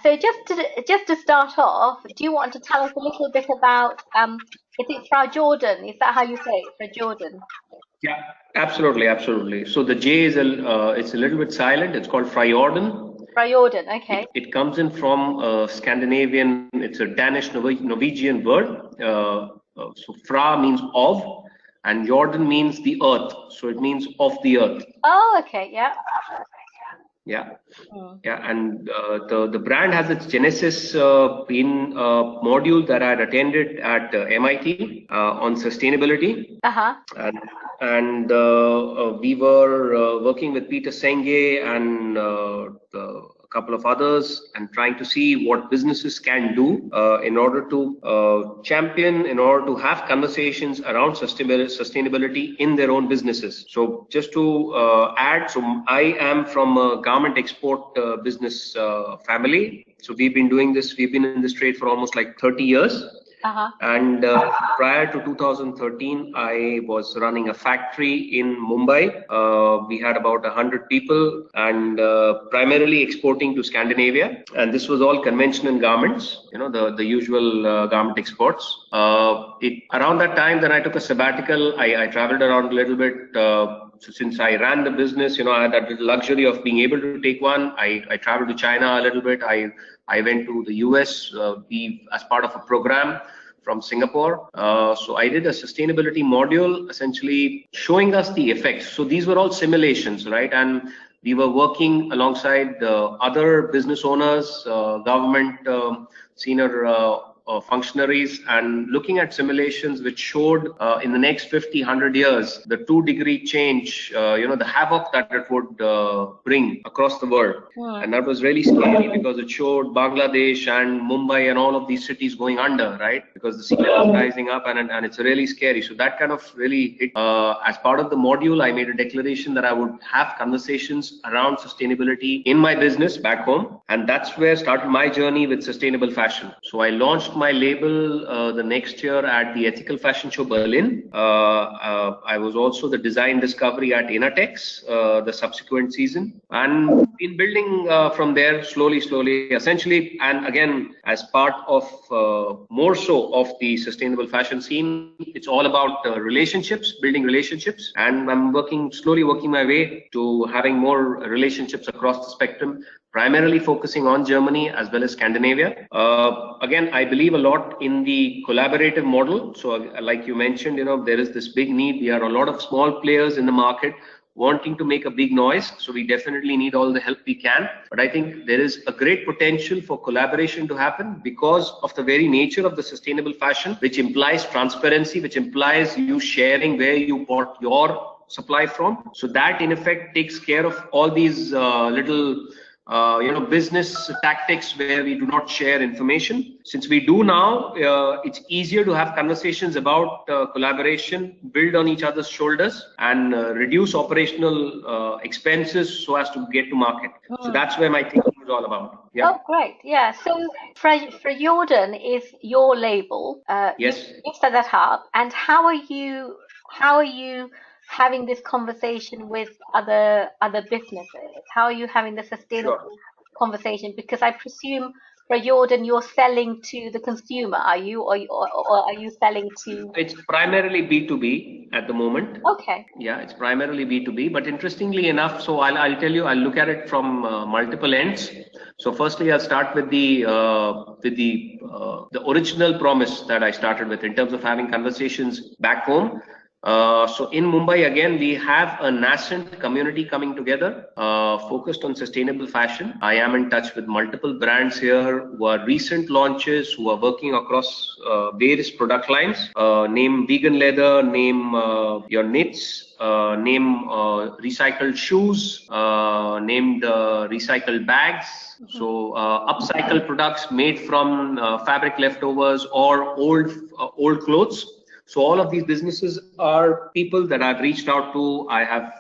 So just to start off, do you want to tell us a little bit about is it Frajorden? Is that how you say it, Frajorden? Yeah, absolutely, absolutely. So the J is it's a little bit silent. It's called Frajorden. Frajorden, okay. It comes in from Scandinavian. It's a Danish Norwegian word. So Fra means of, and Jordan means the earth. So it means of the earth. Oh, okay, yeah. Yeah, yeah, and the brand has its genesis in a module that I had attended at MIT on sustainability. Uh-huh. And we were working with Peter Senge and a couple of others, and trying to see what businesses can do in order to champion, in order to have conversations around sustainability in their own businesses. So just to add, so I am from a garment export business family. So we've been doing this, we've been in this trade for almost like 30 years. And prior to 2013, I was running a factory in Mumbai. We had about 100 people, and primarily exporting to Scandinavia. And this was all conventional garments, you know, the usual garment exports. Around that time, then I took a sabbatical. I traveled around a little bit. So since I ran the business, you know, I had that luxury of being able to take one. I traveled to China a little bit. I went to the US as part of a program from Singapore. So I did a sustainability module, essentially showing us the effects. So these were all simulations, right? And we were working alongside other business owners, government senior functionaries, and looking at simulations which showed in the next 50, 100 years, the 2-degree change, you know, the havoc that it would bring across the world. And that was really scary because it showed Bangladesh and Mumbai and all of these cities going under, right? Because the sea level is rising up, and it's really scary. So that kind of really hit. As part of the module, I made a declaration that I would have conversations around sustainability in my business back home. And that's where started my journey with sustainable fashion. So I launched my label the next year at the Ethical Fashion Show Berlin. I was also the design discovery at Inatex the subsequent season, and been building from there slowly, essentially. And again, as part of more so of the sustainable fashion scene, it's all about relationships, building relationships, and I'm slowly working my way to having more relationships across the spectrum, primarily focusing on Germany as well as Scandinavia. Again, I believe a lot in the collaborative model. So like you mentioned, you know, there is this big need. We are a lot of small players in the market wanting to make a big noise. So we definitely need all the help we can. But I think there is a great potential for collaboration to happen because of the very nature of the sustainable fashion, which implies transparency, which implies you sharing where you bought your supply from. So that in effect takes care of all these little business tactics where we do not share information. Since we do now, it's easier to have conversations about collaboration, build on each other's shoulders, and reduce operational expenses so as to get to market. So that's where my thinking is all about. Yeah. Oh, great. Yeah. So Frajorden is your label. Yes. You set that up. And how are you having this conversation with other businesses? How are you having the sustainable conversation? Because I presume Frajorden, you're selling to the consumer, are you, or are you selling to? It's primarily B2B at the moment. Okay. Yeah, it's primarily B2B. But interestingly enough, so I'll tell you, I'll look at it from multiple ends. So firstly, I'll start with the original promise that I started with in terms of having conversations back home. So in Mumbai, again, we have a nascent community coming together, focused on sustainable fashion. I am in touch with multiple brands here who are recent launches, who are working across various product lines. Name vegan leather, name your knits, name recycled shoes, named recycled bags. So upcycled products made from fabric leftovers or old clothes. So all of these businesses are people that I've reached out to, I have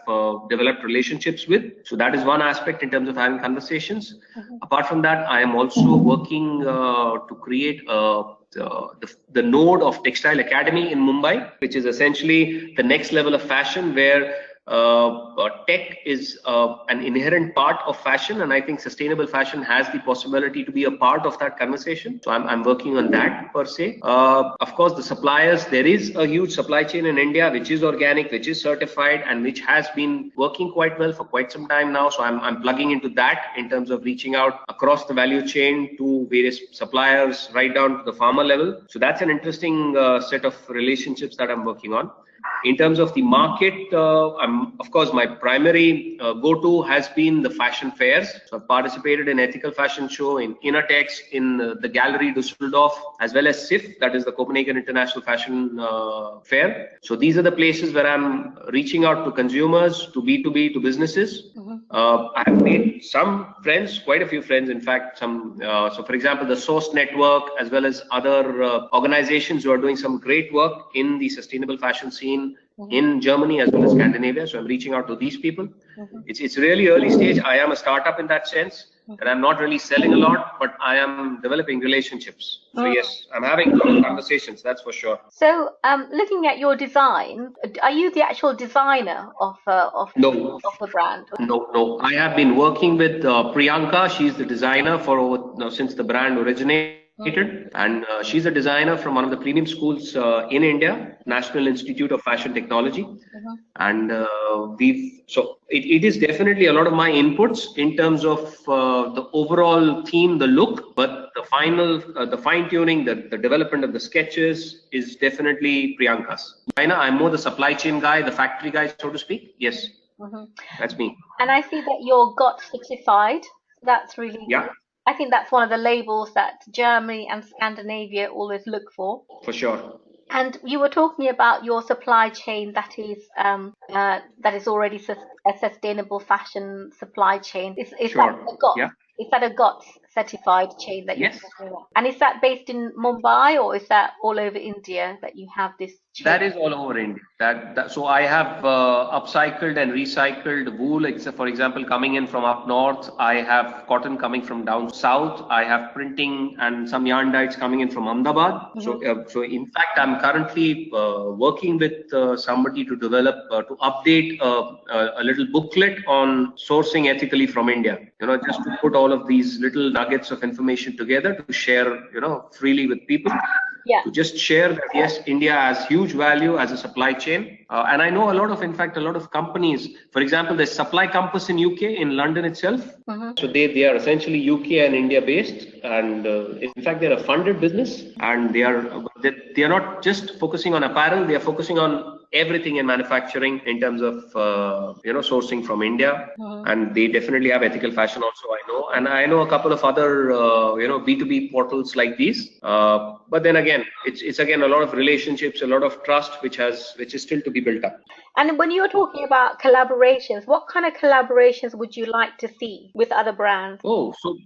developed relationships with. So that is one aspect in terms of having conversations. Apart from that, I am also working to create the node of Textile Academy in Mumbai, which is essentially the next level of fashion, where tech is an inherent part of fashion, and I think sustainable fashion has the possibility to be a part of that conversation. So I'm working on that per se. Of course, the suppliers, there is a huge supply chain in India which is organic, which is certified, and which has been working quite well for quite some time now. So I'm plugging into that in terms of reaching out across the value chain to various suppliers right down to the farmer level. So that's an interesting set of relationships that I'm working on. In terms of the market, of course, my primary go-to has been the fashion fairs. So I've participated in Ethical Fashion Show, in Innertex, in the Gallery Düsseldorf, as well as SIF, that is the Copenhagen International Fashion Fair. So these are the places where I'm reaching out to consumers, to B2B, to businesses. I have made some friends, quite a few friends, in fact, so for example, the Source Network, as well as other organizations who are doing some great work in the sustainable fashion scene in Germany as well as Scandinavia. So I'm reaching out to these people. It's really early stage. I am a startup in that sense, and I'm not really selling a lot, but I am developing relationships. So yes, I'm having a lot of conversations, that's for sure. So looking at your design, are you the actual designer of No. of the brand? No. I have been working with Priyanka. She's the designer for since the brand originated. And she's a designer from one of the premium schools in India, National Institute of Fashion Technology. And it is definitely a lot of my inputs in terms of the overall theme, the look, but the fine tuning, the development of the sketches is definitely Priyanka's. I'm more the supply chain guy, the factory guy, so to speak. Yes, that's me. And I see that you're GOT certified. That's really good. I think that's one of the labels that Germany and Scandinavia always look for. For sure. And you were talking about your supply chain that is already a sustainable fashion supply chain. Is sure. that a GOT? Yeah. Is that a GOT certified chain that you're talking about? And is that based in Mumbai, or is that all over India that you have this chain? That is all over India. So I have upcycled and recycled wool, for example, coming in from up north. I have cotton coming from down south. I have printing and some yarn dyes coming in from Ahmedabad. So in fact, I'm currently working with somebody to develop, to update a little booklet on sourcing ethically from India. Just to put all of these little nuggets of information together to share, freely with people. To just share that yes, India has huge value as a supply chain, and I know a lot of companies. For example, there's Supply Compass in UK, in London itself. So they are essentially UK and India based, and in fact they're a funded business, and they are not just focusing on apparel. They are focusing on everything in manufacturing in terms of sourcing from India, and they definitely have ethical fashion also, I know, and I know a couple of other B2B portals like these, but then again it's again a lot of relationships, a lot of trust which is still to be built up. And when you're talking about collaborations, what kind of collaborations would you like to see with other brands? So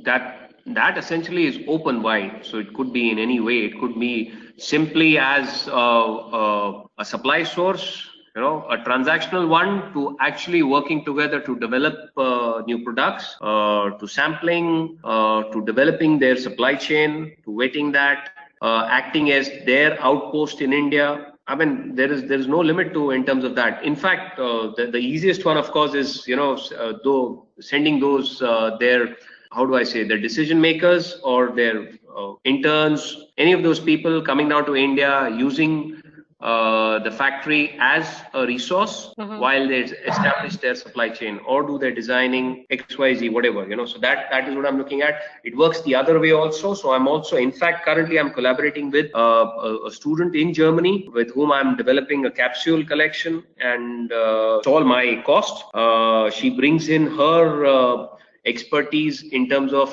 that essentially is open wide. So it could be in any way. It could be simply as a supply source, a transactional one, to actually working together to develop new products, to sampling, to developing their supply chain, to wetting that, acting as their outpost in India. I mean, there is no limit to in terms of that. In fact, the easiest one, of course, is sending those their decision makers or their interns, any of those people coming down to India using the factory as a resource while they establish their supply chain or do their designing XYZ, whatever, so that is what I'm looking at. It works the other way also. So I'm also, in fact, currently I'm collaborating with a student in Germany with whom I'm developing a capsule collection, and it's all my cost. She brings in her expertise in terms of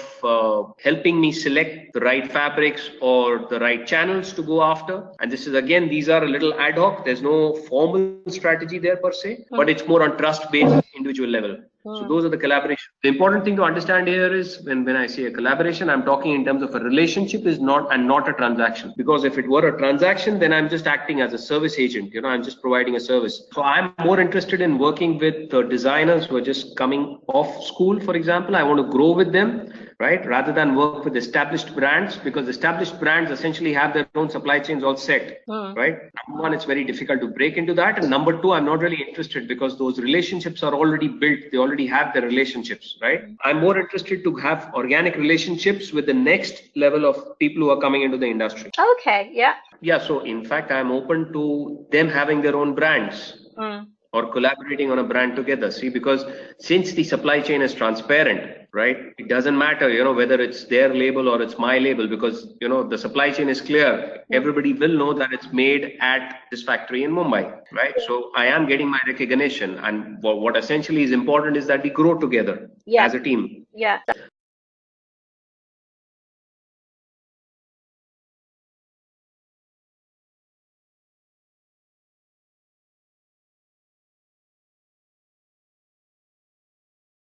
helping me select the right fabrics or the right channels to go after. And this is, again, these are a little ad hoc. There's no formal strategy there per se, but it's more on trust-based individual level. So those are the collaborations. The important thing to understand here is when I say a collaboration, I'm talking in terms of a relationship is not a transaction. Because if it were a transaction, then I'm just acting as a service agent. I'm just providing a service. So I'm more interested in working with designers who are just coming off school, for example. I want to grow with them. right? Rather than work with established brands, because established brands essentially have their own supply chains all set, right? Number one, it's very difficult to break into that. And number two, I'm not really interested because those relationships are already built. They already have their relationships, right? I'm more interested to have organic relationships with the next level of people who are coming into the industry. Okay, yeah. Yeah, so in fact, I'm open to them having their own brands. Or collaborating on a brand together. See, because since the supply chain is transparent, right, it doesn't matter, whether it's their label or it's my label, because, the supply chain is clear. Everybody will know that it's made at this factory in Mumbai, right? So I am getting my recognition. And what essentially is important is that we grow together as a team. Yeah.